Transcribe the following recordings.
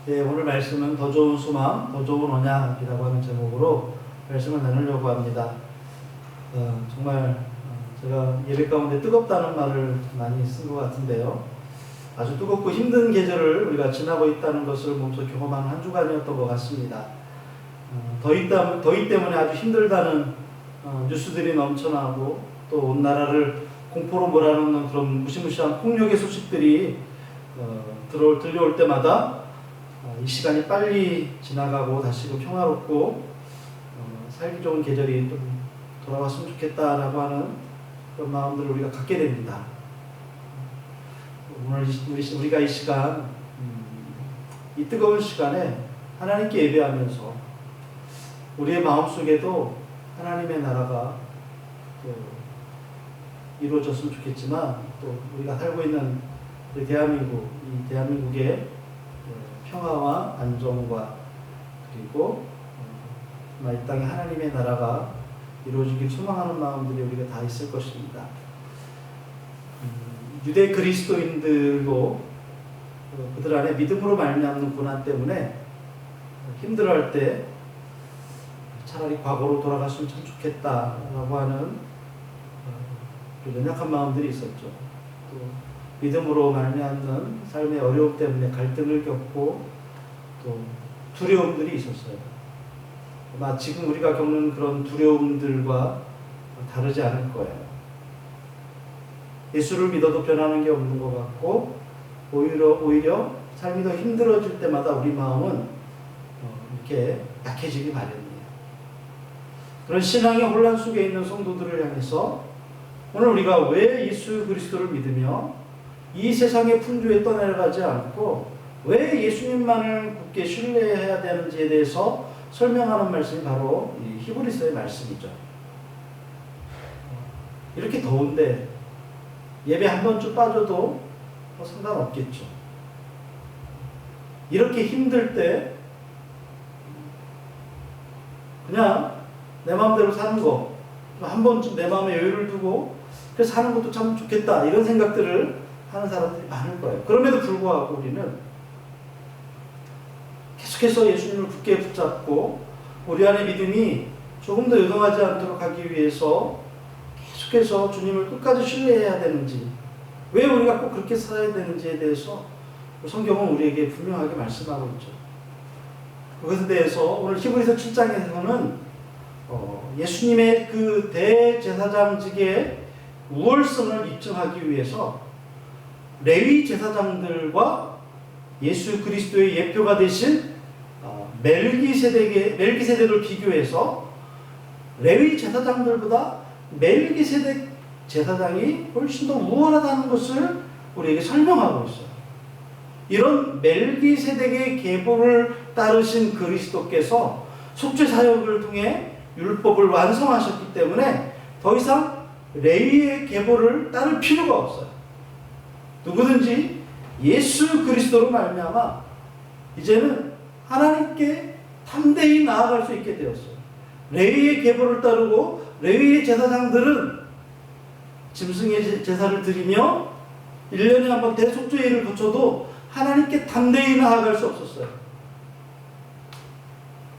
네, 오늘 말씀은 더 좋은 소망, 더 좋은 언약이라고 하는 제목으로 말씀을 나누려고 합니다. 정말 제가 예배 가운데 뜨겁다는 말을 많이 쓴 것 같은데요. 아주 뜨겁고 힘든 계절을 우리가 지나고 있다는 것을 몸소 경험한 한 주간이었던 것 같습니다. 더위 때문에 아주 힘들다는 뉴스들이 넘쳐나고 또 온 나라를 공포로 몰아넣는 그런 무시무시한 폭력의 소식들이 들려올 때마다 이 시간이 빨리 지나가고 다시금 평화롭고 살기 좋은 계절이 좀 돌아왔으면 좋겠다라고 하는 그런 마음들을 우리가 갖게 됩니다. 오늘 우리가 이 시간, 이 뜨거운 시간에 하나님께 예배하면서 우리의 마음속에도 하나님의 나라가 또 이루어졌으면 좋겠지만, 또 우리가 살고 있는 이 대한민국의 평화와 안정과 그리고 이 땅에 하나님의 나라가 이루어지길 소망하는 마음들이 우리가 다 있을 것입니다. 유대 그리스도인들도 그들 안에 믿음으로 말미암는 고난 때문에 힘들어할 때 차라리 과거로 돌아갔으면 참 좋겠다라고 하는 연약한 마음들이 있었죠. 또 믿음으로 말미암는 삶의 어려움 때문에 갈등을 겪고 또 두려움들이 있었어요. 아마 지금 우리가 겪는 그런 두려움들과 다르지 않을 거예요. 예수를 믿어도 변하는 게 없는 것 같고 오히려 삶이 더 힘들어질 때마다 우리 마음은 이렇게 약해지기 마련이에요. 그런 신앙의 혼란 속에 있는 성도들을 향해서 오늘 우리가 왜 예수 그리스도를 믿으며 이 세상의 풍조에 떠내려가지 않고 왜 예수님만을 굳게 신뢰해야 되는지에 대해서 설명하는 말씀이 바로 이 히브리서의 말씀이죠. 이렇게 더운데 예배 한 번쯤 빠져도 상관없겠죠. 이렇게 힘들 때 그냥 내 마음대로 사는 거, 한 번쯤 내 마음에 여유를 두고 그래서 사는 것도 참 좋겠다, 이런 생각들을 하는 사람들이 많을 거예요. 그럼에도 불구하고 우리는 계속해서 예수님을 굳게 붙잡고 우리 안의 믿음이 조금 더 요동하지 않도록 하기 위해서 계속해서 주님을 끝까지 신뢰해야 되는지, 왜 우리가 꼭 그렇게 살아야 되는지에 대해서 성경은 우리에게 분명하게 말씀하고 있죠. 그것에 대해서 오늘 히브리서 7장에서는 예수님의 그 대제사장직의 우월성을 입증하기 위해서 레위 제사장들과 예수 그리스도의 예표가 되신 멜기세덱을 비교해서 레위 제사장들보다 멜기세덱 제사장이 훨씬 더 우월하다는 것을 우리에게 설명하고 있어요. 이런 멜기세덱의 계보를 따르신 그리스도께서 속죄 사역을 통해 율법을 완성하셨기 때문에 더 이상 레위의 계보를 따를 필요가 없어요. 누구든지 예수 그리스도로 말미암아 이제는 하나님께 담대히 나아갈 수 있게 되었어요. 레위의 계보를 따르고 레위의 제사장들은 짐승의 제사를 드리며 1년에 한 번 대속죄일을 거쳐도 하나님께 담대히 나아갈 수 없었어요.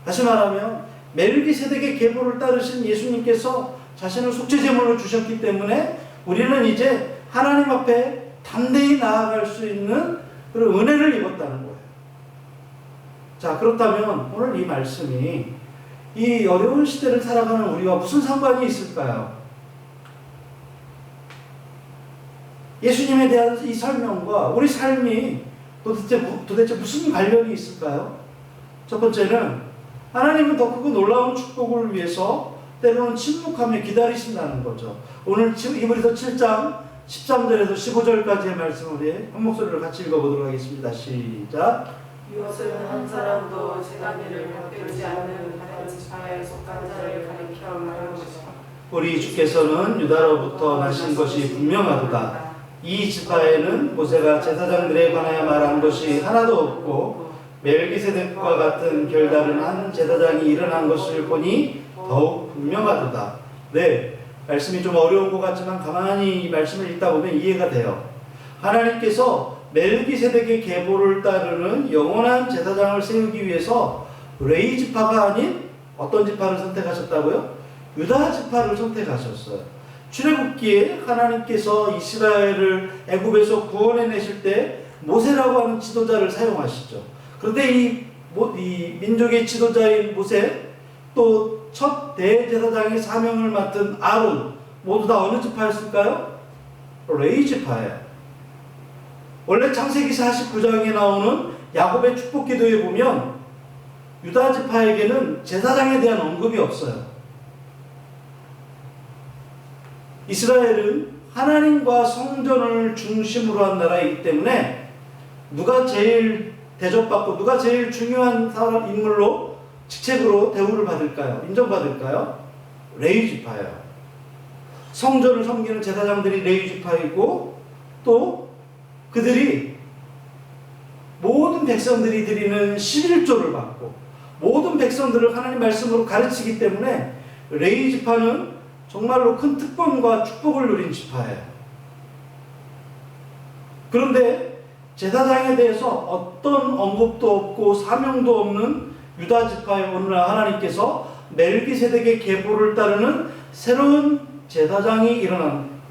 다시 말하면 멜기세덱의 계보를 따르신 예수님께서 자신을 속죄제물로 주셨기 때문에 우리는 이제 하나님 앞에 담대히 나아갈 수 있는 그런 은혜를 입었다는 거예요. 자, 그렇다면 오늘 이 말씀이 이 어려운 시대를 살아가는 우리와 무슨 상관이 있을까요? 예수님에 대한 이 설명과 우리 삶이 도대체 무슨 관련이 있을까요? 첫 번째는 하나님은 더 크고 놀라운 축복을 위해서 때로는 침묵하며 기다리신다는 거죠. 오늘 히브리서 7장 13절에서 15절까지의 말씀을 우리 한 목소리로 같이 읽어보도록 하겠습니다. 시작. 이것은 한 사람도 제단일을 베풀지 않는 다른 지파에 속한 자를 가리켜 말하는 것이다. 우리 주께서는 유다로부터 나신 것이 분명하도다. 이 지파에는 모세가 제사장들에 관하여 말한 것이 하나도 없고 멜기세덱과 같은 별다른 한 제사장이 일어난 것을 보니 더욱 분명하도다. 네, 말씀이 좀 어려운 것 같지만 가만히 이 말씀을 읽다 보면 이해가 돼요. 하나님께서 멜기세덱의 계보를 따르는 영원한 제사장을 세우기 위해서 레위 지파가 아닌 어떤 지파를 선택하셨다고요? 유다 지파를 선택하셨어요. 출애굽기에 하나님께서 이스라엘을 애굽에서 구원해내실 때 모세라고 하는 지도자를 사용하시죠. 그런데 이 민족의 지도자인 모세, 또 첫 대제사장의 사명을 맡은 아론, 모두 다 어느 지파였을까요? 레위 지파예요. 원래 창세기 49장에 나오는 야곱의 축복 기도에 보면 유다 지파에게는 제사장에 대한 언급이 없어요. 이스라엘은 하나님과 성전을 중심으로 한 나라이기 때문에 누가 제일 대접받고 누가 제일 중요한 사람 인물로 직책으로 대우를 받을까요? 인정받을까요? 레위 지파예요. 성전을 섬기는 제사장들이 레위 지파이고, 또 그들이 모든 백성들이 드리는 11조를 받고 모든 백성들을 하나님 말씀으로 가르치기 때문에 레위 지파는 정말로 큰 특권과 축복을 누린 지파예요. 그런데 제사장에 대해서 어떤 언급도 없고 사명도 없는 유다 지파의 어느 날 하나님께서 멜기세덱의 계보를 따르는 새로운 제사장이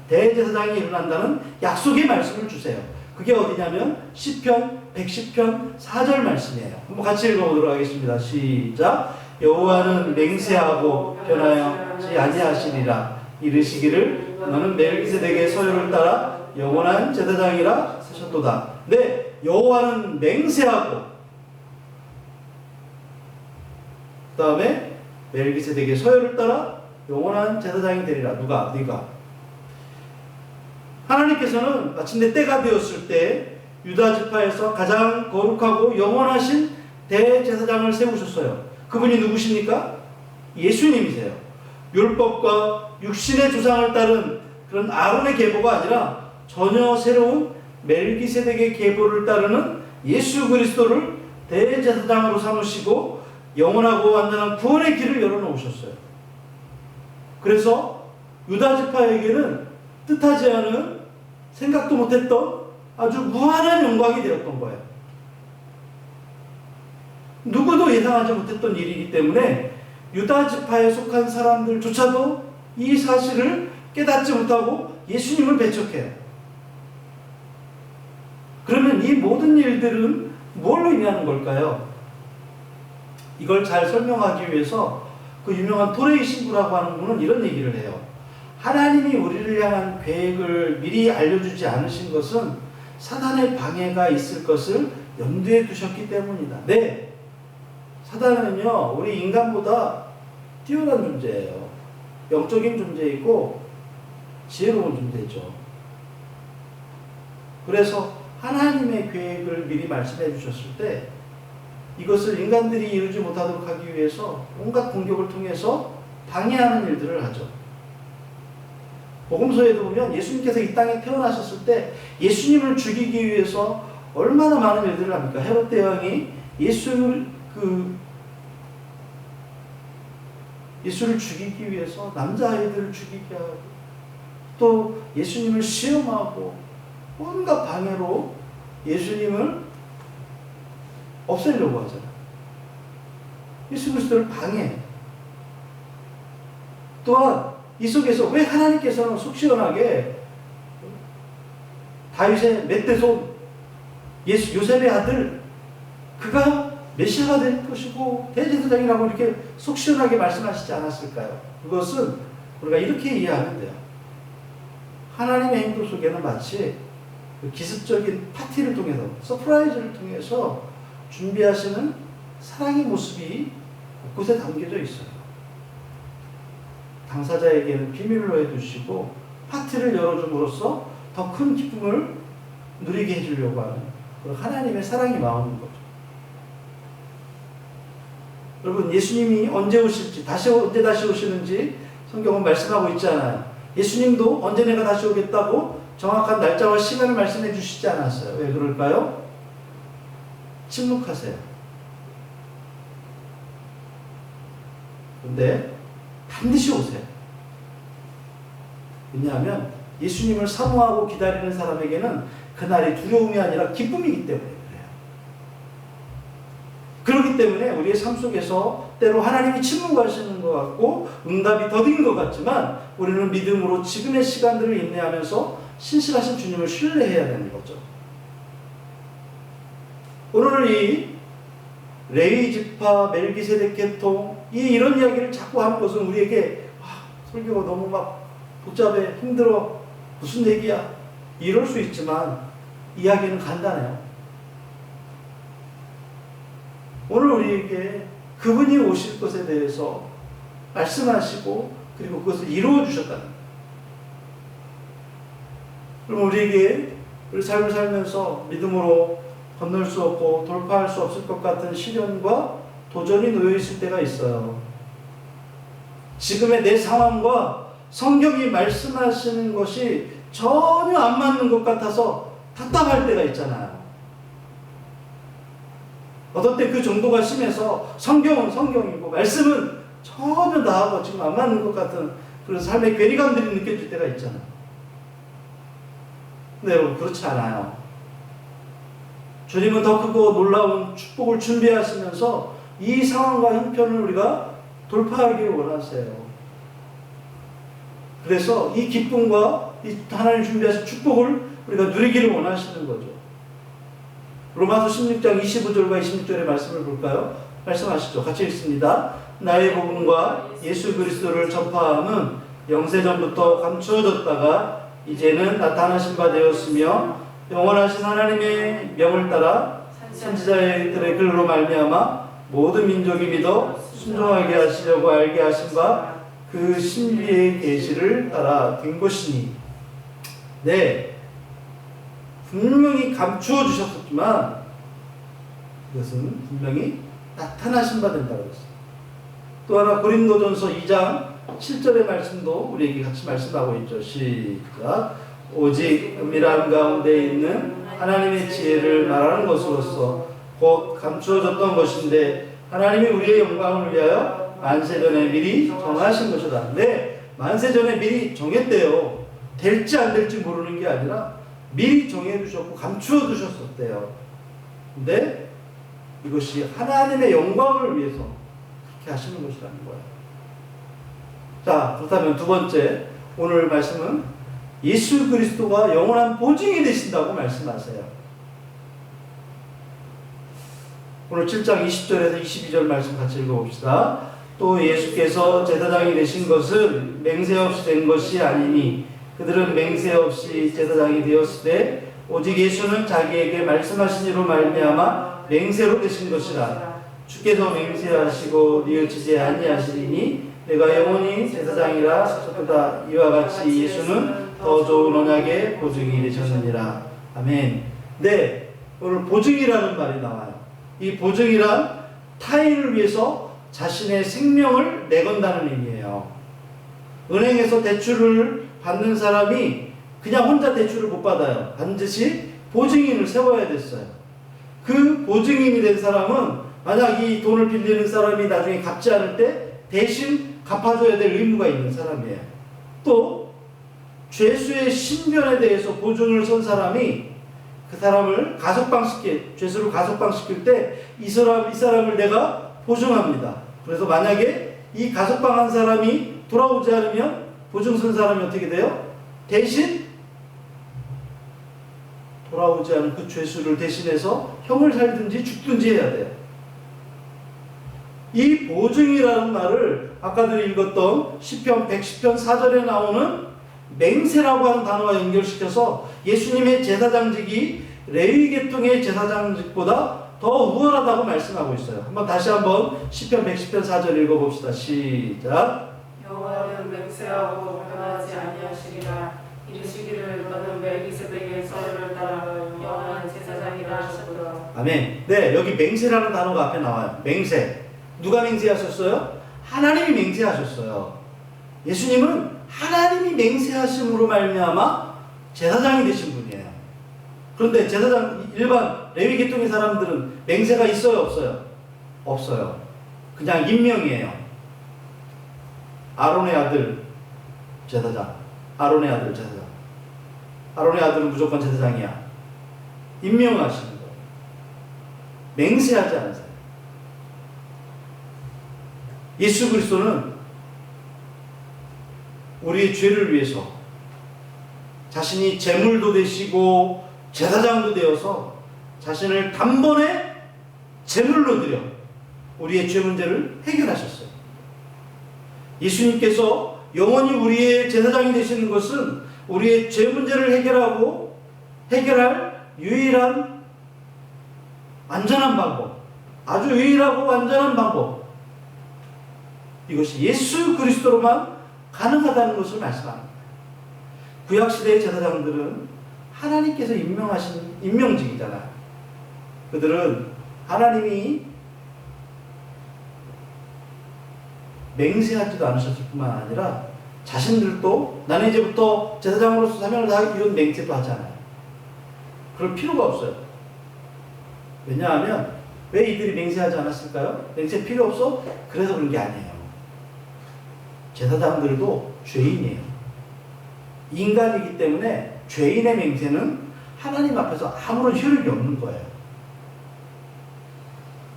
대제사장이 일어난다는 약속의 말씀을 주세요. 그게 어디냐면 시편 110편 4절 말씀이에요. 한번 같이 읽어보도록 하겠습니다. 시작. 여호와는 맹세하고 변하지 아니하시리라. 이르시기를 너는 멜기세덱의 서열을 따라 영원한 제사장이라 하셨도다. 네, 여호와는 맹세하고, 그 다음에 멜기세덱의 서열을 따라 영원한 제사장이 되리라. 누가? 네가. 하나님께서는 마침내 때가 되었을 때 유다 지파에서 가장 거룩하고 영원하신 대제사장을 세우셨어요. 그분이 누구십니까? 예수님이세요. 율법과 육신의 조상을 따른 그런 아론의 계보가 아니라 전혀 새로운 멜기세덱의 계보를 따르는 예수 그리스도를 대제사장으로 삼으시고 영원하고 완전한 구원의 길을 열어놓으셨어요. 그래서 유다 지파에게는 뜻하지 않은, 생각도 못했던 아주 무한한 영광이 되었던 거예요. 누구도 예상하지 못했던 일이기 때문에 유다 지파에 속한 사람들조차도 이 사실을 깨닫지 못하고 예수님을 배척해요. 그러면 이 모든 일들은 뭘로 인하는 걸까요? 이걸 잘 설명하기 위해서 그 유명한 토레이 신부라고 하는 분은 이런 얘기를 해요. 하나님이 우리를 향한 계획을 미리 알려주지 않으신 것은 사단의 방해가 있을 것을 염두에 두셨기 때문이다. 네, 사단은요 우리 인간보다 뛰어난 존재예요. 영적인 존재이고 지혜로운 존재죠. 그래서 하나님의 계획을 미리 말씀해 주셨을 때 이것을 인간들이 이루지 못하도록 하기 위해서 온갖 공격을 통해서 방해하는 일들을 하죠. 복음서에도 보면 예수님께서 이 땅에 태어나셨을 때 예수님을 죽이기 위해서 얼마나 많은 일들을 합니까? 헤롯 대왕이 예수를 죽이기 위해서 남자아이들을 죽이게 하고 또 예수님을 시험하고 온갖 방해로 예수님을 없애려고 하잖아요. 예수 그리스도를 방해. 또한 이 속에서 왜 하나님께서는 속 시원하게 다윗의 맏대손 요셉의 아들 그가 메시아가 될 것이고 대제사장이라고 이렇게 속 시원하게 말씀하시지 않았을까요? 그것은 우리가 이렇게 이해하면 돼요. 하나님의 행동 속에는 마치 기습적인 파티를 통해서 서프라이즈를 통해서 준비하시는 사랑의 모습이 곳곳에 담겨져 있어요. 당사자에게는 비밀로 해두시고 파티를 열어줌으로써 더 큰 기쁨을 누리게 해주려고 하는 하나님의 사랑이 마음인 거죠. 여러분 예수님이 언제 오실지 언제 다시 오시는지 성경은 말씀하고 있지 않아요. 예수님도 언제 내가 다시 오겠다고 정확한 날짜와 시간을 말씀해 주시지 않았어요. 왜 그럴까요? 침묵하세요. 근데 반드시 오세요. 왜냐하면 예수님을 사모하고 기다리는 사람에게는 그날이 두려움이 아니라 기쁨이기 때문에 그래요. 그렇기 때문에 우리의 삶 속에서 때로 하나님이 침묵하시는 것 같고 응답이 더딘 것 같지만 우리는 믿음으로 지금의 시간들을 인내하면서 신실하신 주님을 신뢰해야 되는 거죠. 오늘 이 레위 지파, 멜기세덱 계통 이런 이야기를 자꾸 하는 것은 우리에게 설교가 너무 막 복잡해, 힘들어, 무슨 얘기야 이럴 수 있지만 이야기는 간단해요. 오늘 우리에게 그분이 오실 것에 대해서 말씀하시고 그리고 그것을 이루어 주셨다는 거예요. 그럼 우리에게 우리 삶을 살면서 믿음으로 건널 수 없고 돌파할 수 없을 것 같은 시련과 도전이 놓여 있을 때가 있어요. 지금의 내 상황과 성경이 말씀하시는 것이 전혀 안 맞는 것 같아서 답답할 때가 있잖아요. 어떤 때 그 정도가 심해서 성경은 성경이고 말씀은 전혀 나하고 지금 안 맞는 것 같은 그런 삶의 괴리감들이 느껴질 때가 있잖아요. 근데 여러분 그렇지 않아요. 주님은 더 크고 놀라운 축복을 준비하시면서 이 상황과 형편을 우리가 돌파하기를 원하세요. 그래서 이 기쁨과 이 하나님 준비하신 축복을 우리가 누리기를 원하시는 거죠. 로마서 16장 25절과 26절의 말씀을 볼까요? 말씀하시죠. 같이 읽습니다. 나의 복음과 예수 그리스도를 전파함은 영세전부터 감추어졌다가 이제는 나타나신 바 되었으며 영원하신 하나님의 명을 따라 선지자들의 글로 말미암아 모든 민족이 믿어 순종하게 하시려고 알게 하신 바 그 신비의 계시를 따라 된 것이니. 네, 분명히 감추어 주셨었지만 이것은 분명히 나타나신 바 된다고 했어요. 또 하나 고린도전서 2장 7절의 말씀도 우리에게 같이 말씀하고 있죠. 시작. 오직 은밀한 가운데 있는 하나님의 지혜를 말하는 것으로서 곧 감추어졌던 것인데 하나님이 우리의 영광을 위하여 만세전에 미리 정하신 것이다. 네, 만세전에 미리 정했대요. 될지 안 될지 모르는 게 아니라 미리 정해두셨고 감추어 두셨었대요. 근데 이것이 하나님의 영광을 위해서 그렇게 하시는 것이라는 거예요. 자, 그렇다면 두 번째, 오늘 말씀은 예수 그리스도가 영원한 보증이 되신다고 말씀하세요. 오늘 7장 20절에서 22절 말씀 같이 읽어봅시다. 또 예수께서 제사장이 되신 것은 맹세 없이 된 것이 아니니 그들은 맹세 없이 제사장이 되었을 때 오직 예수는 자기에게 말씀하신 이로 말미암아 맹세로 되신 것이라. 주께서 맹세하시고 뉘어지지 아니하시리니 내가 영원히 제사장이라 하셨도다. 이와 같이 예수는 더 좋은 언약의 보증이 되셨느니라. 아멘. 네, 오늘 보증이라는 말이 나와요. 이 보증이란 타인을 위해서 자신의 생명을 내건다는 의미예요. 은행에서 대출을 받는 사람이 그냥 혼자 대출을 못 받아요. 반드시 보증인을 세워야 됐어요. 그 보증인이 된 사람은 만약 이 돈을 빌리는 사람이 나중에 갚지 않을 때 대신 갚아줘야 될 의무가 있는 사람이에요. 또 죄수의 신변에 대해서 보증을 선 사람이 그 사람을 죄수를 가석방시킬 때 이 사람을 내가 보증합니다. 그래서 만약에 이 가석방한 사람이 돌아오지 않으면 보증 선 사람이 어떻게 돼요? 대신 돌아오지 않은 그 죄수를 대신해서 형을 살든지 죽든지 해야 돼요. 이 보증이라는 말을 아까도 읽었던 시편 110편 4절에 나오는 맹세라고 하는 단어와 연결시켜서 예수님의 제사장직이 레위 계통의 제사장직보다 더 우월하다고 말씀하고 있어요. 다시 한번 시편 110편 4절 읽어봅시다. 시작. 여호와는 맹세하고 변하지 아니하시리라. 이르시기를 너는 멜기세덱의 썰을 따라 영원한 제사장이라 하셨도다. 아멘. 네, 여기 맹세라는 단어가 앞에 나와요. 맹세. 누가 맹세하셨어요? 하나님이 맹세하셨어요. 예수님은 하나님이 맹세하심으로 말미암아 제사장이 되신 분이에요. 그런데 일반 레위 계통의 사람들은 맹세가 있어요, 없어요? 없어요. 그냥 임명이에요. 아론의 아들 제사장. 아론의 아들 제사장. 아론의 아들은 무조건 제사장이야. 임명하시는 거예요. 맹세하지 않으세요. 예수 그리스도는 우리의 죄를 위해서 자신이 제물도 되시고 제사장도 되어서 자신을 단번에 제물로 드려 우리의 죄 문제를 해결하셨어요. 예수님께서 영원히 우리의 제사장이 되시는 것은 우리의 죄 문제를 해결할 유일한 완전한 방법, 아주 유일하고 완전한 방법, 이것이 예수 그리스도로만 가능하다는 것을 말씀합니다. 구약시대의 제사장들은 하나님께서 임명하신 임명직이잖아요. 그들은 하나님이 맹세하지도 않으셨을 뿐만 아니라 자신들도 나는 이제부터 제사장으로서 사명을 다하기, 이런 맹세도 하잖아요. 그럴 필요가 없어요. 왜냐하면 왜 이들이 맹세하지 않았을까요? 맹세 필요 없어? 그래서 그런 게 아니에요. 제사장들도 죄인이에요. 인간이기 때문에 죄인의 맹세는 하나님 앞에서 아무런 효력이 없는 거예요.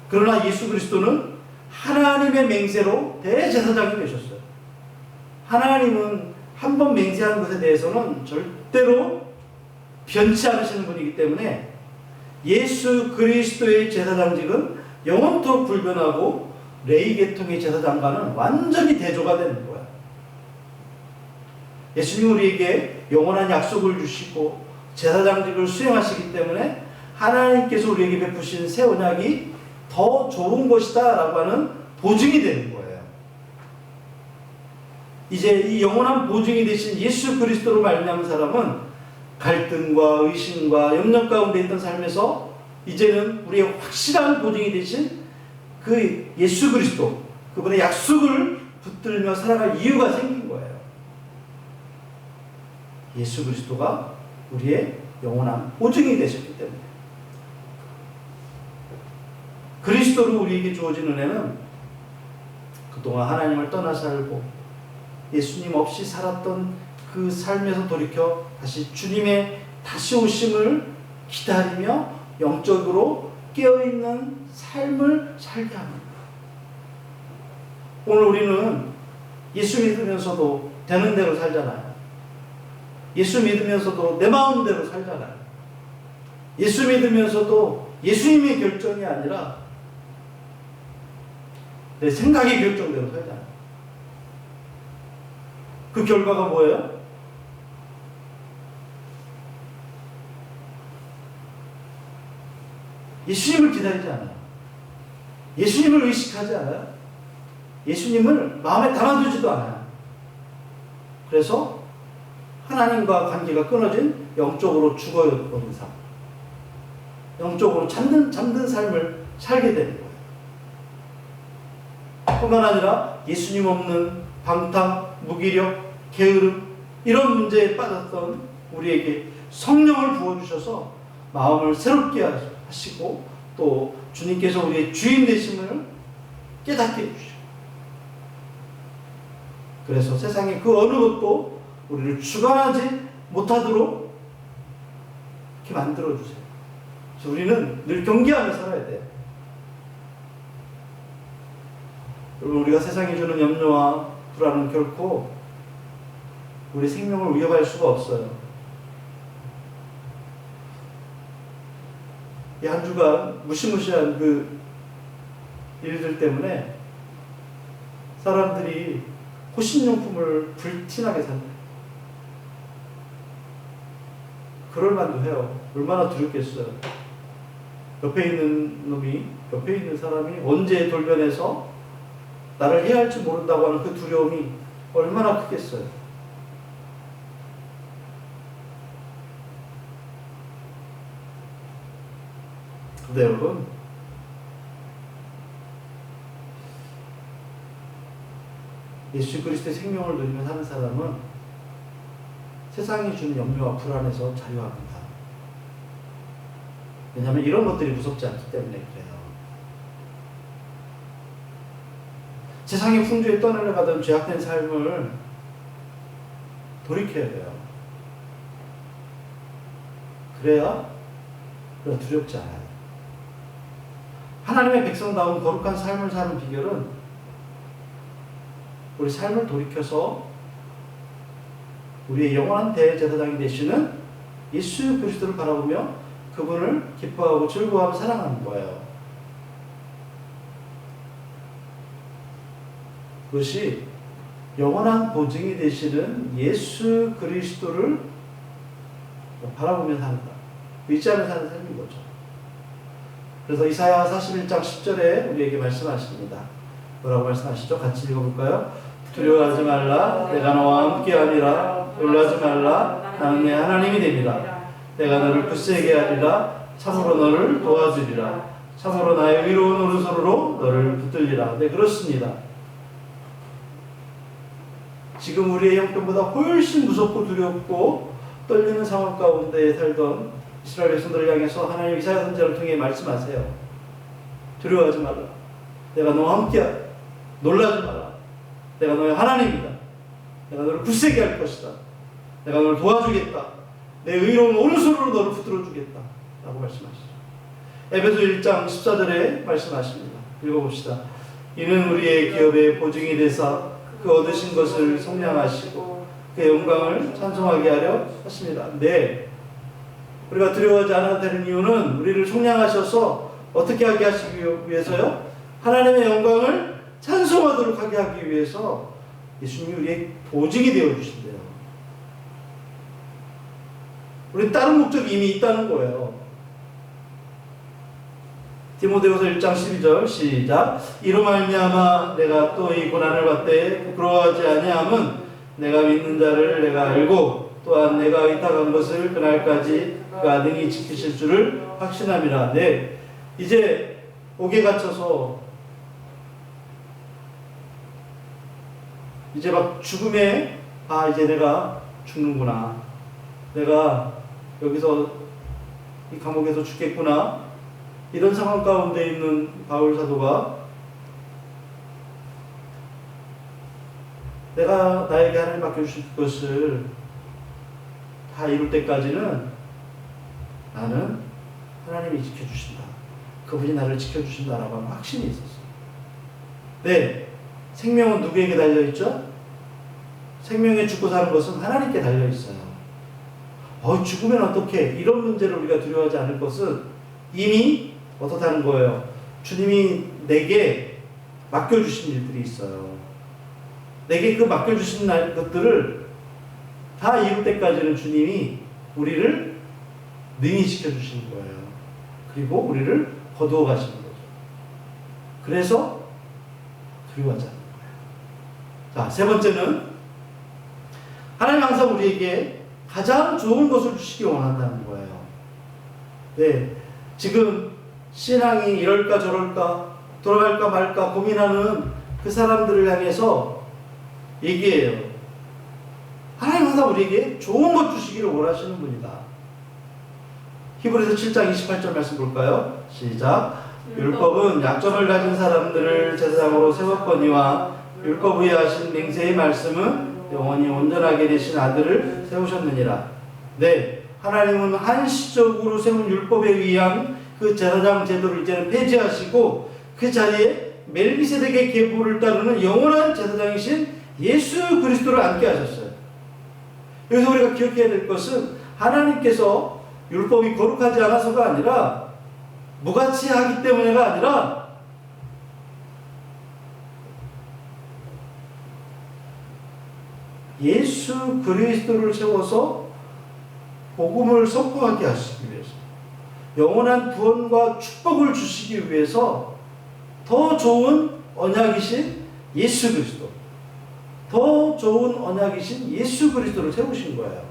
그러나 예수 그리스도는 하나님의 맹세로 대제사장이 되셨어요. 하나님은 한 번 맹세한 것에 대해서는 절대로 변치 않으시는 분이기 때문에 예수 그리스도의 제사장직은 영원토록 불변하고 레위 계통의 제사장과는 완전히 대조가 되는 거예요. 예수님 우리에게 영원한 약속을 주시고 제사장직을 수행하시기 때문에 하나님께서 우리에게 베푸신 새 언약이 더 좋은 것이다 라고 하는 보증이 되는 거예요. 이제 이 영원한 보증이 되신 예수 그리스도로 말미암은 사람은 갈등과 의심과 염려 가운데 있던 삶에서 이제는 우리의 확실한 보증이 되신 그 예수 그리스도, 그분의 약속을 붙들며 살아갈 이유가 생긴 거예요. 예수 그리스도가 우리의 영원한 보증이 되셨기 때문에. 그리스도로 우리에게 주어진 은혜는 그동안 하나님을 떠나 살고 예수님 없이 살았던 그 삶에서 돌이켜 다시 주님의 다시 오심을 기다리며 영적으로 깨어있는 삶을 살게 합니다. 오늘 우리는 예수 믿으면서도 되는 대로 살잖아요. 예수 믿으면서도 내 마음대로 살잖아요. 예수 믿으면서도 예수님의 결정이 아니라 내 생각의 결정대로 살잖아요. 그 결과가 뭐예요? 예수님을 기다리지 않아요. 예수님을 의식하지 않아요. 예수님을 마음에 담아두지도 않아요. 그래서 하나님과 관계가 끊어진 영적으로 죽어버린 삶, 영적으로 잠든 삶을 살게 되는 거예요. 뿐만 아니라 예수님 없는 방탕, 무기력, 게으름, 이런 문제에 빠졌던 우리에게 성령을 부어주셔서 마음을 새롭게 하시고 또 주님께서 우리의 주인 되심을 깨닫게 해주시고, 그래서 세상의 그 어느 것도 우리를 주관하지 못하도록 이렇게 만들어주세요. 그래서 우리는 늘 경계하며 살아야 돼요. 여러분, 우리가 세상이 주는 염려와 불안은 결코 우리 생명을 위협할 수가 없어요. 이 한 주간 무시무시한 그 일들 때문에 사람들이 호신용품을 불티나게 삽니다. 그럴 만도 해요. 얼마나 두렵겠어요. 옆에 있는 사람이 언제 돌변해서 나를 해야 할지 모른다고 하는 그 두려움이 얼마나 크겠어요. 근데 여러분, 예수 그리스도의 생명을 누리며 사는 사람은 세상이 주는 염려와 불안에서 자유합니다. 왜냐하면 이런 것들이 무섭지 않기 때문에 그래요. 세상의 풍조에 떠내려가던 죄악된 삶을 돌이켜야 돼요. 그래야 우리가 두렵지 않아요. 하나님의 백성다운 거룩한 삶을 사는 비결은 우리 삶을 돌이켜서 우리의 영원한 대제사장이 되시는 예수 그리스도를 바라보며 그분을 기뻐하고 즐거워하며 사랑하는 거예요. 그것이 영원한 보증이 되시는 예수 그리스도를 바라보며 산다. 의지하며 사는 삶인 거죠. 그래서 이사야 41장 10절에 우리에게 말씀하십니다. 뭐라고 말씀하시죠? 같이 읽어볼까요? 두려워하지 말라. 내가 너와 함께하니라. 놀라지 말라. 나는 내 하나님이 됨이라. 내가 너를 굳세게 하리라. 참으로 너를 도와주리라. 참으로 나의 의로운 오른손으로 너를 붙들리라. 네, 그렇습니다. 지금 우리의 형편보다 훨씬 무섭고 두렵고 떨리는 상황 가운데 살던 이스라엘 백성들을 향해서 하나님 이사야 선지자를 통해 말씀하세요. 두려워하지 말라. 내가 너와 함께하라. 놀라지 마라. 내가 너의 하나님이다. 내가 너를 굳세게 할 것이다. 내가 너를 도와주겠다. 내 의로운 오른손으로 너를 붙들어 주겠다. 라고 말씀하시죠. 에베소 1장 14절에 말씀하십니다. 읽어봅시다. 이는 우리의 기업의 보증이 되사 그 얻으신 것을 성량하시고 그 영광을 찬송하게 하려 하십니다. 네, 우리가 두려워하지 않아도 되는 이유는 우리를 속량하셔서 어떻게 하게 하시기 위해서요? 하나님의 영광을 찬송하도록 하게 하기 위해서 예수님이 우리의 보증이 되어주신대요. 우리 다른 목적이 이미 있다는 거예요. 디모데후서 1장 12절 시작. 이로 말미암아 내가 또 이 고난을 받되 부끄러워하지 아니함은 내가 믿는 자를 내가 알고 또한 내가 의탁한 것을 그날까지 그가 능히 지키실 줄을 확신함이라. 네, 이제 옥에 갇혀서 이제 막 죽음에 이제 내가 죽는구나. 내가 여기서 이 감옥에서 죽겠구나. 이런 상황 가운데 있는 바울 사도가 내가 나에게 하나님 맡겨주신 것을 다 이룰 때까지는 나는 하나님이 지켜주신다. 그분이 나를 지켜주신다라고 하는 확신이 있었어요. 네, 생명은 누구에게 달려있죠? 생명에 죽고 사는 것은 하나님께 달려있어요. 죽으면 어떡해? 이런 문제를 우리가 두려워하지 않을 것은 이미 어떻다는 거예요? 주님이 내게 맡겨주신 일들이 있어요. 내게 그 맡겨주신 것들을 다 이룰 때까지는 주님이 우리를 능히 지켜주시는 거예요. 그리고 우리를 거두어 가시는 거죠. 그래서 두려워하지 않는 거예요. 자, 세 번째는 하나님 항상 우리에게 가장 좋은 것을 주시기 원한다는 거예요. 네, 지금 신앙이 이럴까 저럴까 돌아갈까 말까 고민하는 그 사람들을 향해서 얘기해요. 하나님 항상 우리에게 좋은 것 주시기를 원하시는 분이다. 히브리서 7장 28절 말씀 볼까요? 시작. 율법은 약점을 가진 사람들을 제사장으로 세웠거니와 율법 위에 하신 맹세의 말씀은 영원히 온전하게 되신 아들을 세우셨느니라. 네, 하나님은 한시적으로 세운 율법에 의한 그 제사장 제도를 이제는 폐지하시고 그 자리에 멜기세덱의 계보를 따르는 영원한 제사장이신 예수 그리스도를 앉게 하셨어요. 여기서 우리가 기억해야 될 것은 하나님께서 율법이 거룩하지 않아서가 아니라 무가치하기 때문에가 아니라 예수 그리스도를 세워서 복음을 선포하게 하시기 위해서 영원한 구원과 축복을 주시기 위해서 더 좋은 언약이신 예수 그리스도, 더 좋은 언약이신 예수 그리스도를 세우신 거예요.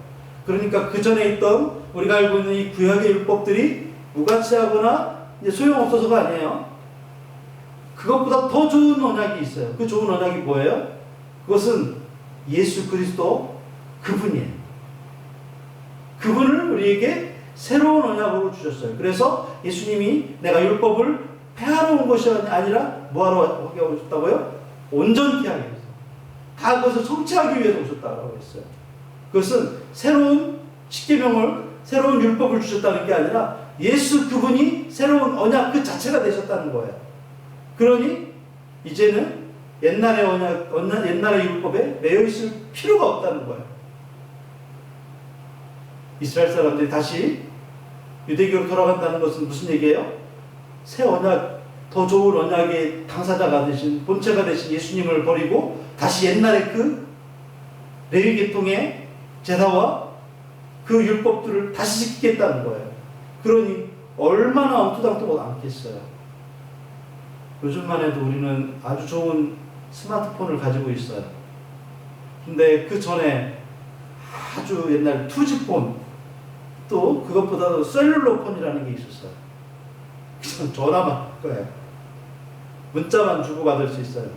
그러니까 그 전에 있던 우리가 알고 있는 이 구약의 율법들이 무가치하거나 이제 소용없어서가 아니에요. 그것보다 더 좋은 언약이 있어요. 그 좋은 언약이 뭐예요? 그것은 예수 그리스도 그분이에요. 그분을 우리에게 새로운 언약으로 주셨어요. 그래서 예수님이 내가 율법을 폐하러 온 것이 아니라 뭐하러 하게 오셨다고요? 온전케 하기 위해서. 다 그것을 성취하기 위해서 오셨다고 했어요. 그것은 새로운 십계명을, 새로운 율법을 주셨다는 게 아니라 예수 그분이 새로운 언약 그 자체가 되셨다는 거예요. 그러니 이제는 옛날의 언약, 옛날의 율법에 매여 있을 필요가 없다는 거예요. 이스라엘 사람들이 다시 유대교로 돌아간다는 것은 무슨 얘기예요? 새 언약, 더 좋은 언약의 당사자가 되신, 본체가 되신 예수님을 버리고 다시 옛날의 그 레위 계통의 제사와 그 율법들을 다시 지키겠다는 거예요. 그러니 얼마나 엉뚱당도 않겠어요. 요즘만 해도 우리는 아주 좋은 스마트폰을 가지고 있어요. 근데 그 전에 아주 옛날 투지폰, 또 그것보다도 셀룰러폰이라는 게 있었어요. 그냥 전화만 할 거예요. 문자만 주고받을 수 있어요.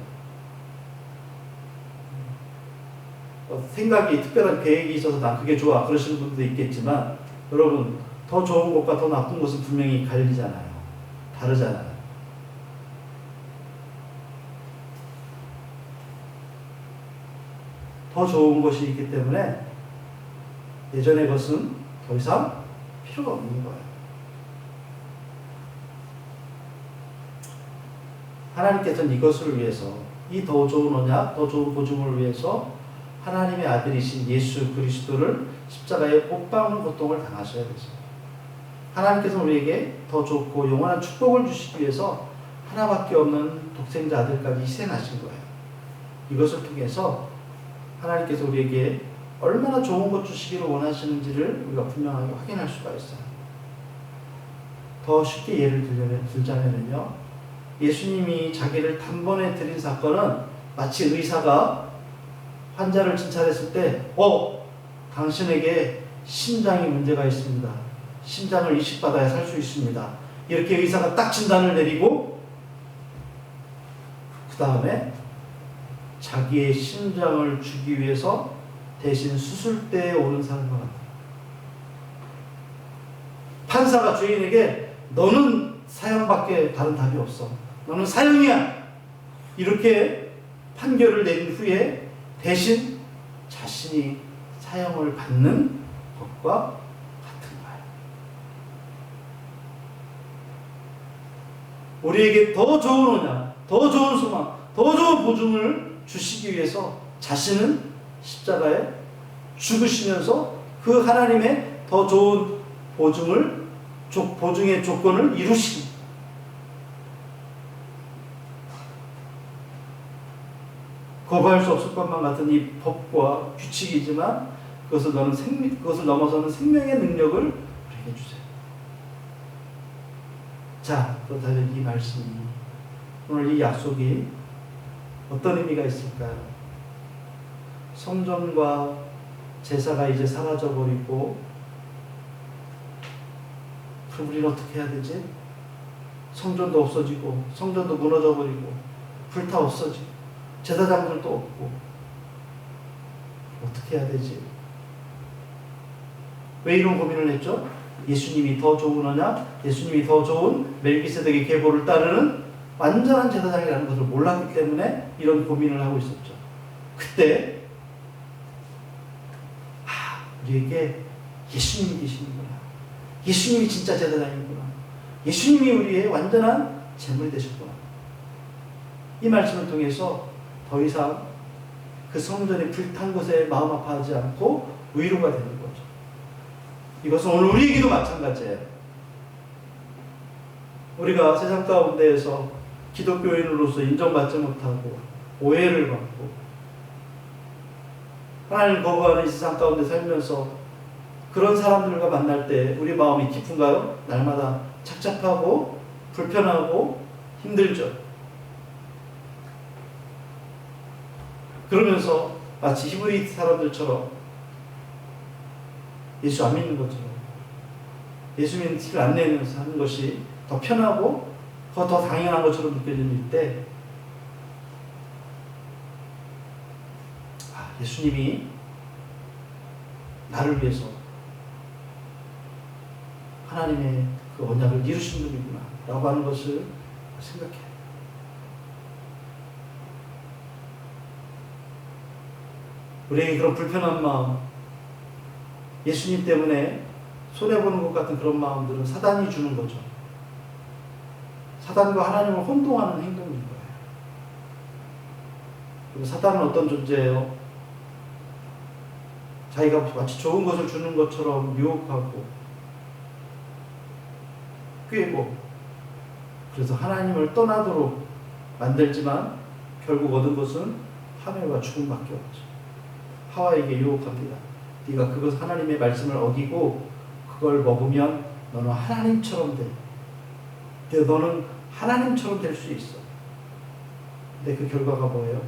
생각이, 특별한 계획이 있어서 난 그게 좋아 그러시는 분도 있겠지만, 여러분, 더 좋은 것과 더 나쁜 것은 분명히 갈리잖아요. 다르잖아요. 더 좋은 것이 있기 때문에 예전의 것은 더 이상 필요가 없는 거예요. 하나님께서는 이것을 위해서, 이 더 좋은 언약, 더 좋은 보증을 위해서 하나님의 아들이신 예수 그리스도를 십자가에 못 박는 고통을 당하셔야 되죠. 하나님께서 우리에게 더 좋고 영원한 축복을 주시기 위해서 하나밖에 없는 독생자 아들까지 희생하신 거예요. 이것을 통해서 하나님께서 우리에게 얼마나 좋은 것 주시기를 원하시는지를 우리가 분명하게 확인할 수가 있어요. 더 쉽게 예를 들자면요, 예수님이 자기를 단번에 드린 사건은 마치 의사가 환자를 진찰했을 때, 당신에게 심장이 문제가 있습니다. 심장을 이식받아야 살 수 있습니다. 이렇게 의사가 딱 진단을 내리고 그 다음에 자기의 심장을 주기 위해서 대신 수술대에 오른 사람과 같아요. 판사가 죄인에게 너는 사형밖에 다른 답이 없어. 너는 사형이야. 이렇게 판결을 내린 후에 대신 자신이 사형을 받는 것과 같은 거예요. 우리에게 더 좋은 언약, 더 좋은 소망, 더 좋은 보증을 주시기 위해서 자신은 십자가에 죽으시면서 그 하나님의 더 좋은 보증의 조건을 이루신, 거부할 수 없을 것만 같은 이 법과 규칙이지만 그것을 넘어서는 생명의 능력을 우리에게 주세요. 자, 그렇다면 이 말씀이, 오늘 이 약속이 어떤 의미가 있을까요? 성전과 제사가 이제 사라져버리고, 그럼 우리는 어떻게 해야 되지? 성전도 없어지고, 성전도 무너져버리고, 불타 없어지고, 제사장들도 없고, 어떻게 해야 되지? 왜 이런 고민을 했죠? 예수님이 더 좋은 언약, 예수님이 더 좋은 멜기세덱의 계보를 따르는 완전한 제사장이라는 것을 몰랐기 때문에 이런 고민을 하고 있었죠. 그때 우리에게 예수님이 계시는구나, 예수님이 진짜 제사장이구나, 예수님이 우리의 완전한 제물이 되셨구나, 이 말씀을 통해서 더 이상 그 성전이 불탄 곳에 마음 아파하지 않고 위로가 되는 거죠. 이것은 오늘 우리에게도 마찬가지예요. 우리가 세상 가운데에서 기독교인으로서 인정받지 못하고 오해를 받고 하나님을 거부하는 이 세상 가운데 살면서 그런 사람들과 만날 때 우리 마음이 기쁜가요? 날마다 착잡하고 불편하고 힘들죠. 그러면서 마치 히브리 사람들처럼 예수 안 믿는 것처럼, 예수 믿는 티를 안 내면서 하는 것이 더 편하고 더 당연한 것처럼 느껴질 때, 예수님이 나를 위해서 하나님의 그 언약을 이루신 분이구나 라고 하는 것을 생각해요. 우리에게 그런 불편한 마음, 예수님 때문에 손해보는 것 같은 그런 마음들은 사단이 주는 거죠. 사단과 하나님을 혼동하는 행동인 거예요. 그리고 사단은 어떤 존재예요? 자기가 마치 좋은 것을 주는 것처럼 유혹하고 꾀고, 그래서 하나님을 떠나도록 만들지만 결국 얻은 것은 파멸과 죽음밖에 없죠. 하와에게 유혹합니다. 네가 그것 하나님의 말씀을 어기고 그걸 먹으면 너는 하나님처럼 돼. 너는 하나님처럼 될 수 있어. 근데 그 결과가 뭐예요?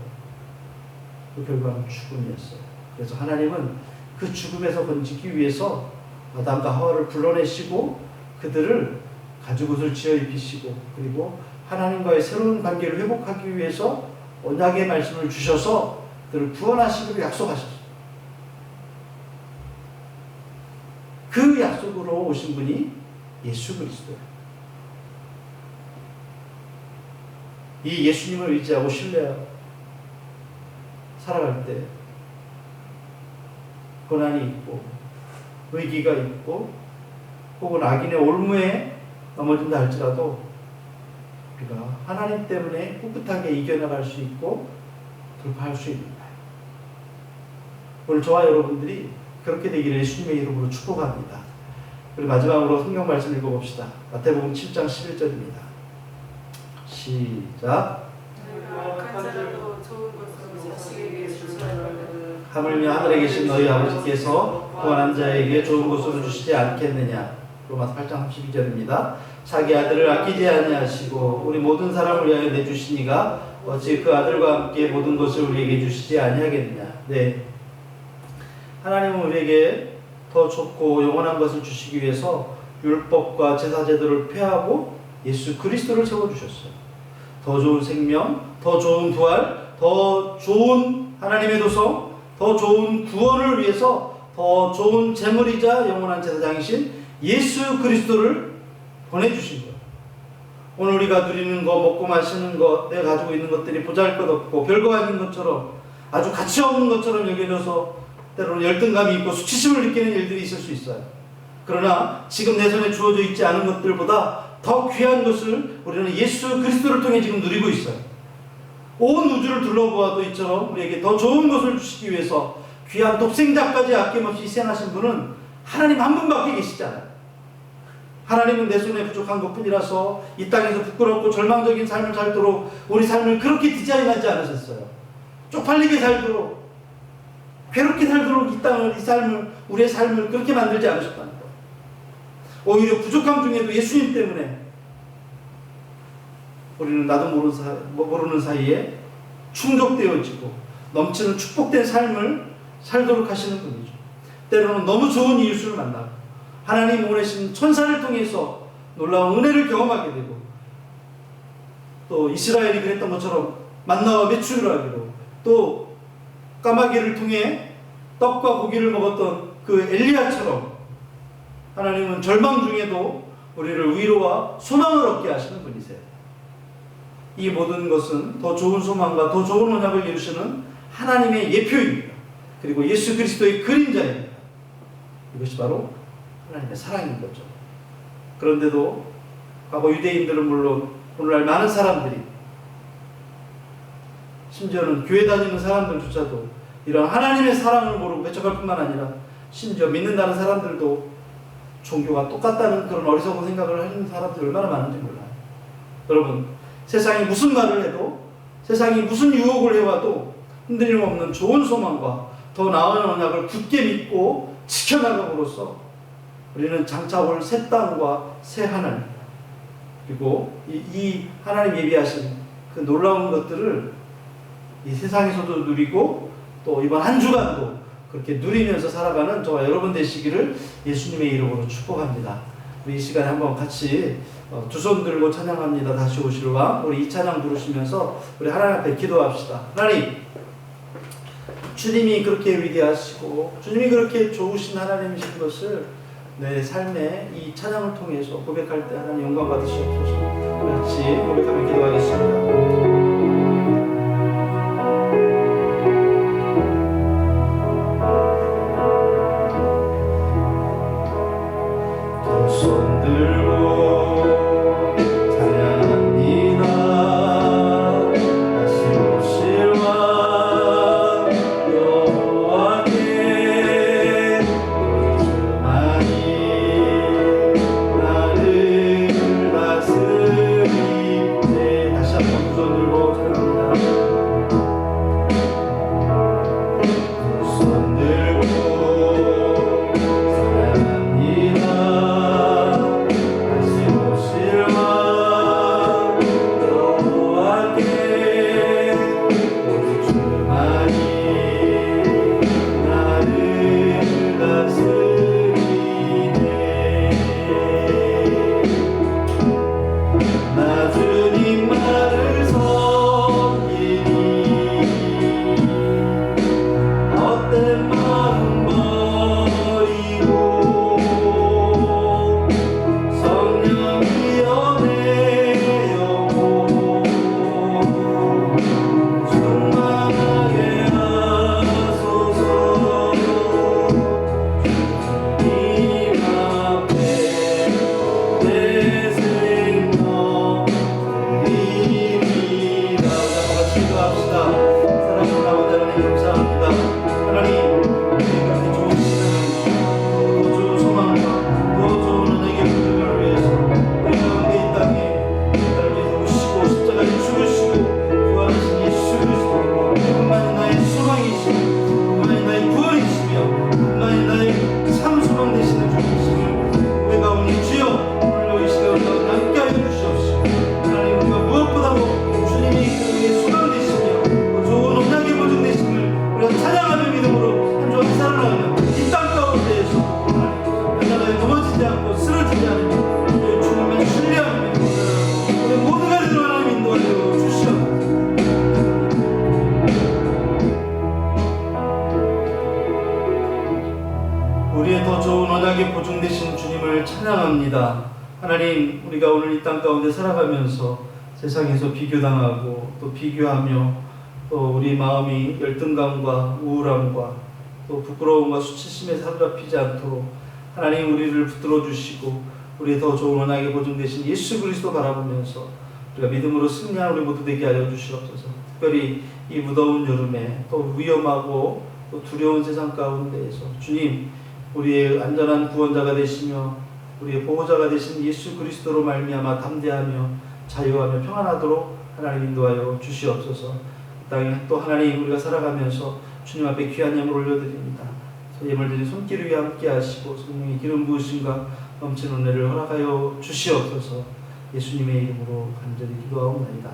그 결과는 죽음이었어요. 그래서 하나님은 그 죽음에서 건지기 위해서 아담과 하와를 불러내시고 그들을 가죽옷을 지어 입히시고, 그리고 하나님과의 새로운 관계를 회복하기 위해서 언약의 말씀을 주셔서 그들을 구원하시기로 약속하셨어요. 그 약속으로 오신 분이 예수 그리스도예요. 이 예수님을 의지하고 신뢰하고 살아갈 때 고난이 있고 위기가 있고 혹은 악인의 올무에 넘어진다 할지라도 우리가 하나님 때문에 꿋꿋하게 이겨나갈 수 있고 돌파할 수 있는 거예요. 오늘 저와 여러분들이 그렇게 되기를 예수님의 이름으로 축복합니다. 그리고 마지막으로 성경 말씀 읽어봅시다. 마태복음 7장 11절입니다. 시작. 하물며 하늘에 계신 너희 아버지께서 구원한 자에게 좋은 것으로 주시지 않겠느냐. 로마서 8장 32절입니다. 자기 아들을 아끼지 아니하시고 우리 모든 사람을 위하여 내주시니가 어찌 그 아들과 함께 모든 것을 우리에게 주시지 아니하겠느냐. 네, 하나님은 우리에게 더 좋고 영원한 것을 주시기 위해서 율법과 제사제도를 폐하고 예수 그리스도를 세워주셨어요. 더 좋은 생명, 더 좋은 부활, 더 좋은 하나님의 도성, 더 좋은 구원을 위해서 더 좋은 제물이자 영원한 제사장이신 예수 그리스도를 보내주신 거예요. 오늘 우리가 누리는 거, 먹고 마시는 거, 내가 가지고 있는 것들이 보잘것없고 별거 아닌 것처럼 아주 가치 없는 것처럼 여겨져서 때로는 열등감이 있고 수치심을 느끼는 일들이 있을 수 있어요. 그러나 지금 내 손에 주어져 있지 않은 것들보다 더 귀한 것을 우리는 예수 그리스도를 통해 지금 누리고 있어요. 온 우주를 둘러보아도 이처럼 우리에게 더 좋은 것을 주시기 위해서 귀한 독생자까지 아낌없이 희생하신 분은 하나님 한 분밖에 계시잖아요. 하나님은 내 손에 부족한 것뿐이라서 이 땅에서 부끄럽고 절망적인 삶을 살도록 우리 삶을 그렇게 디자인하지 않으셨어요. 쪽팔리게 살도록, 괴롭게 살도록 이 삶을, 우리의 삶을 그렇게 만들지 않으셨다는 거예요. 오히려 부족함 중에도 예수님 때문에 우리는 나도 모르는 사이에 충족되어지고 넘치는 축복된 삶을 살도록 하시는 분이죠. 때로는 너무 좋은 이웃을 만나고 하나님 보내신 천사를 통해서 놀라운 은혜를 경험하게 되고, 또 이스라엘이 그랬던 것처럼 만나와 매출을 하기로, 또 까마귀를 통해 떡과 고기를 먹었던 그 엘리야처럼 하나님은 절망 중에도 우리를 위로와 소망을 얻게 하시는 분이세요. 이 모든 것은 더 좋은 소망과 더 좋은 언약을 이루시는 하나님의 예표입니다. 그리고 예수 그리스도의 그림자입니다. 이것이 바로 하나님의 사랑인 거죠. 그런데도 과거 유대인들은 물론 오늘날 많은 사람들이, 심지어는 교회 다니는 사람들조차도 이런 하나님의 사랑을 모르고 배척할 뿐만 아니라 심지어 믿는다는 사람들도 종교가 똑같다는 그런 어리석은 생각을 하는 사람들이 얼마나 많은지 몰라요. 여러분, 세상이 무슨 말을 해도, 세상이 무슨 유혹을 해와도 흔들림 없는 좋은 소망과 더 나은 언약을 굳게 믿고 지켜나감으로써 우리는 장차 올 새 땅과 새 하늘, 그리고 이 하나님 예비하신 그 놀라운 것들을 이 세상에서도 누리고 또 이번 한 주간도 그렇게 누리면서 살아가는 저와 여러분 되시기를 예수님의 이름으로 축복합니다. 우리 이 시간에 한번 같이 두 손 들고 찬양합니다. 다시 오실 왕. 우리 이 찬양 부르시면서 우리 하나님 앞에 기도합시다. 하나님, 주님이 그렇게 위대하시고 주님이 그렇게 좋으신 하나님이신 것을 내 삶의 이 찬양을 통해서 고백할 때 하나님 영광 받으시옵소서. 같이 고백하며 기도하겠습니다. 한번 두 손 들고 찬양합니다. 두 손 들고 사랑합니다. 다시 오실 왕 여호와께 오직 주만이 나를 다스리네. 나 주님 말을 섬기니 헛된 마음 버리고 성령이여 내 영혼 충만하게 하소서. 주님 앞에 내 생명 드립니다. 같이 기도합시다. 사랑하는 아버지 하나님 감사합니다. 하나님 우리가 좋은 시간을 더 좋은 소망과 더 좋은 은혜의 분들을 위해서 우리 가운데 이 땅에 나를 위해서 오시고 십자가에 죽으시고 부활하신 예수 그리스도 그분만이 나의 소망이시고 그분만이 나의 구원이시며 그분만이 나의 참 소망 되시는 주님이시며 우리 가운데 주여 오늘도 이 시간을 가운데 함께하여 주시옵시고 하나님 우리가 무엇보다도 주님이 우리의 소망 되시며 그 좋은 언약의 보증 되심을 우리가 찬양하는 믿음으로 한 주간 살아가며 이 땅 가운데에서 하나님 나라에 넘어지지 않고 쓰러지지 않으며 주님만 신뢰하며 우리 모두가 되도록 하나님 인도하여 주시옵소서. 우리의 더 좋은 언약의 보증 되신 주님을 찬양합니다. 하나님 우리가 오늘 이 땅 가운데 살아가면서 세상에서 비교당하고 또 비교하며 또 우리 마음이 열등감과 우울함과 또 부끄러움과 수치심에 사로잡히지 않도록 하나님 우리를 붙들어 주시고 우리의 더 좋은 언약의 보증 되신 예수 그리스도 바라보면서 우리가 믿음으로 승리하는 우리 모두 되게 하여 주시옵소서. 특별히 이 무더운 여름에 또 위험하고 또 두려운 세상 가운데에서 주님 우리의 안전한 구원자가 되시며 우리의 보호자가 되신 예수 그리스도로 말미암아 담대하며 자유하며 평안하도록 하나님 인도하여 주시옵소서. 이 땅에 또 하나님 우리가 살아가면서 주님 앞에 귀한 예물 올려드립니다. 예물 드린 손길 위에 함께 하시고 성령의 기름 부으심과 넘치는 은혜를 허락하여 주시옵소서. 예수님의 이름으로 간절히 기도하옵나이다.